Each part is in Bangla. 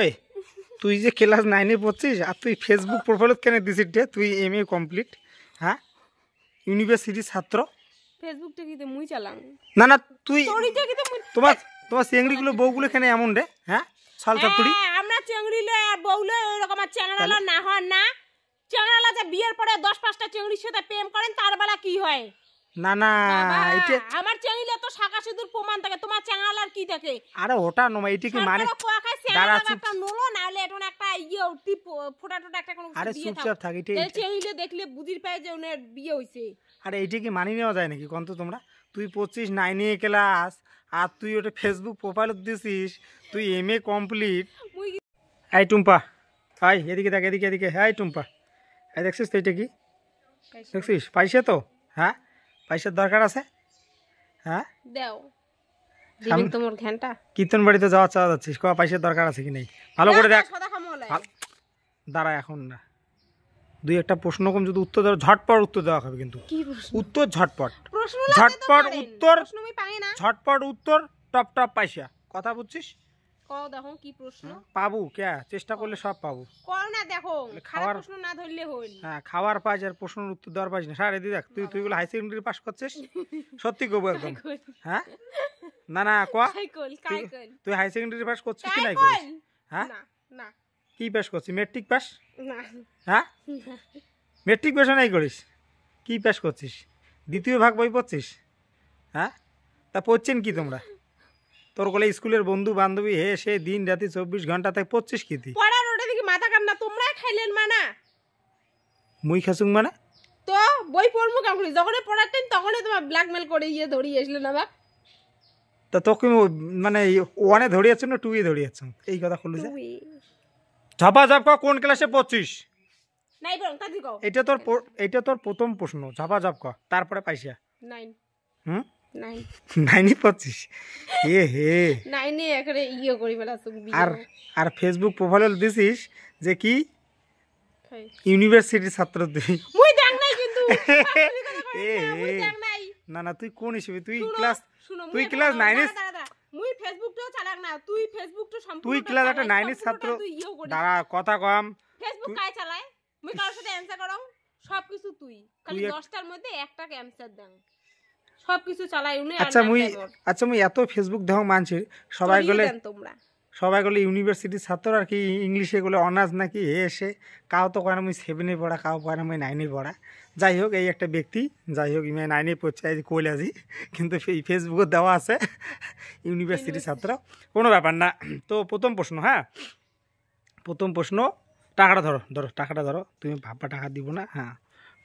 ওই তুই যে ক্লাস 9-এ পড়ছিস আর তুই ফেসবুক প্রোফাইলত কেন দিছিস রে? তুই MA কমপ্লিট, হ্যাঁ, ইউনিভার্সিটির ছাত্র। ফেসবুকটা কি মুই চালাম? না না, তুই তোরিটা কি মুই তোমার তোমার চেংড়িগুলো বউগুলো কেন এমন রে? হ্যাঁ, সালতাপুরি আমরা চেংড়িলে আর বউলে এরকম আর চ্যাংড়ালা না হন না। চ্যাংড়ালা যে বিয়ের পরে 10-5টা চেংড়ির সাথে প্রেম করেন তার বেলা কি হয়? না না, এটা আমার চেংড়িলে তো শাকা সিঁদুর প্রমাণ থাকে, তোমার চ্যাংড়ালার কি থাকে? আরে ওটা নয়, এটা কি মানে দাঁড়া চুপ। একটা নলো না হলে এটা একটা ইয়ে টিপ ফোটা টোটা একটা কোনো আরে চুপচাপ থাক, এটা চেংড়িলে দেখলে বুঝির পায় যে ওনের বিয়ে হইছে। আরে এইটা কি মানি নেওয়া যায় নাকি কোন তো তোমরা? তুই পড়ছিস 9-এ ক্লাস আর তুই ওটা ফেসবুক প্রোফাইলত দিছিস, তুই MA কমপ্লিট। এই টুম্পা, হাই এদিকে দেখ, এদিকে এদিকে। হ্যাঁ টুম্পা, এই দেখছিস তো এটা কি দেখছিস? পয়সা তো, হ্যাঁ পয়সার দরকার আছে, হ্যাঁ দাও দিন তোমার ঘন্টা কীর্তন বাড়িতে যাওয়া চাওয়া যাচ্ছিস, ক পয়সার দরকার আছে কি নেই ভালো করে দেখ। দাঁড়া এখন না, দুই একটা প্রশ্ন কম যদি উত্তর দেওয়া, ঝটপট উত্তর দেওয়া হবে কিন্তু। উত্তর ঝটপট, ঝটপট উত্তর, ঝটপট উত্তর, টপ টপ পয়সা। কথা বুঝছিস? কও দেখো কি প্রশ্ন পাবো কে, চেষ্টা করলে সব পাবো। কও না দেখো, খারাপ প্রশ্ন না ধরলে হইল। হ্যাঁ খাবার পাইস আর প্রশ্নের উত্তর দেওয়ার পাইস না। স্যার এদিকে দেখ, তুই গুলো হাই সেকেন্ডারি পাস করছিস সত্যি কব একদম, হ্যাঁ না না ক, তুই হাই সেকেন্ডারি পাস করছিস কি নাই করিস? হ্যাঁ না কি পাস করছিস? Matric pass? না হ্যাঁ মেট্রিক পাস নাই করিস, কি পাস করছিস? দ্বিতীয় ভাগ বই পড়ছিস? হ্যাঁ তা পড়ছেন কি তোমরা? তোর কোলে স্কুলের বন্ধু বান্ধবী হে সে দিন রাতে 24 ঘন্টা তাই পড়ছিস কি তুই? পড়ার ওটা দেখি মাথা কান্না তোমরা খাইলেন মানা মুই খাসুং মানে? তো বই পড়মু কেমন করি? যখনই পড়ার টাইম তখনই তোমার ব্ল্যাকমেল করে ইয়ে ধরিয়ে আসলেন না বা। তা তোকে মানে 1-এ ধরিয়েছ না 2-এ ধরিয়েছ? এই কথা বললি যে ঝাপা ঝাপ ক, কোন ক্লাসে পড়ছিস? নাই বরং তাদি কও। এটা তোর প্রথম প্রশ্ন, ঝাপা ঝাপ ক, তারপরে পাইসা 9 হুম 9 9-এ পড়ছিস? এ হে 9-এ একরে ইয়ে করি বেলা তুমি। আর ফেসবুক প্রোফাইল দিছিস যে কি ইউনিভার্সিটির ছাত্র তুই? মুই দেখ নাই কিন্তু মুই দেখ নাই। না না, তুই কোন হিসেবে? তুই ক্লাস 9-এ, মুই ফেসবুকটাও চালাক না, তুই ফেসবুকটা সম্পূর্ণ তুই ক্লাস একটা 9-এর ছাত্র। দাঁড়া কথা কম। ফেসবুক কাই চালায়? মুই কারোর সাথে অ্যানসার করং সবকিছু তুই খালি 10টার মধ্যে একটা অ্যানসার দেন, সবকিছু চালাই উনি। আচ্ছা মুই এত ফেসবুক দেখ মানছি, সবাই গেলে ইউনিভার্সিটির ছাত্র আর কি ইংলিশে গুলো অনার্স নাকি এসে কাউ তো কয় না মুই 7-এ পড়া, কাউ কয় না মুই 9-এ পড়া। যাই হোক এই একটা ব্যক্তি, যাই হোক ইমে 9-এ পড়ছে কৈলাজি, কিন্তু এই ফেসবুকে দেওয়া আছে ইউনিভার্সিটির ছাত্র, কোনো ব্যাপার না। তো প্রথম প্রশ্ন, হ্যাঁ প্রথম প্রশ্ন, টাকাটা ধরো, টাকাটা ধরো, তুমি ভাববা টাকা দিব না, হ্যাঁ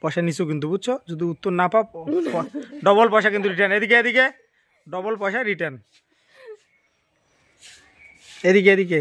পয়সা নিচু কিন্তু বুঝছো, যদি উত্তর না পাও ডবল পয়সা কিন্তু রিটার্ন। এদিকে ডবল পয়সা রিটার্ন, এদিকে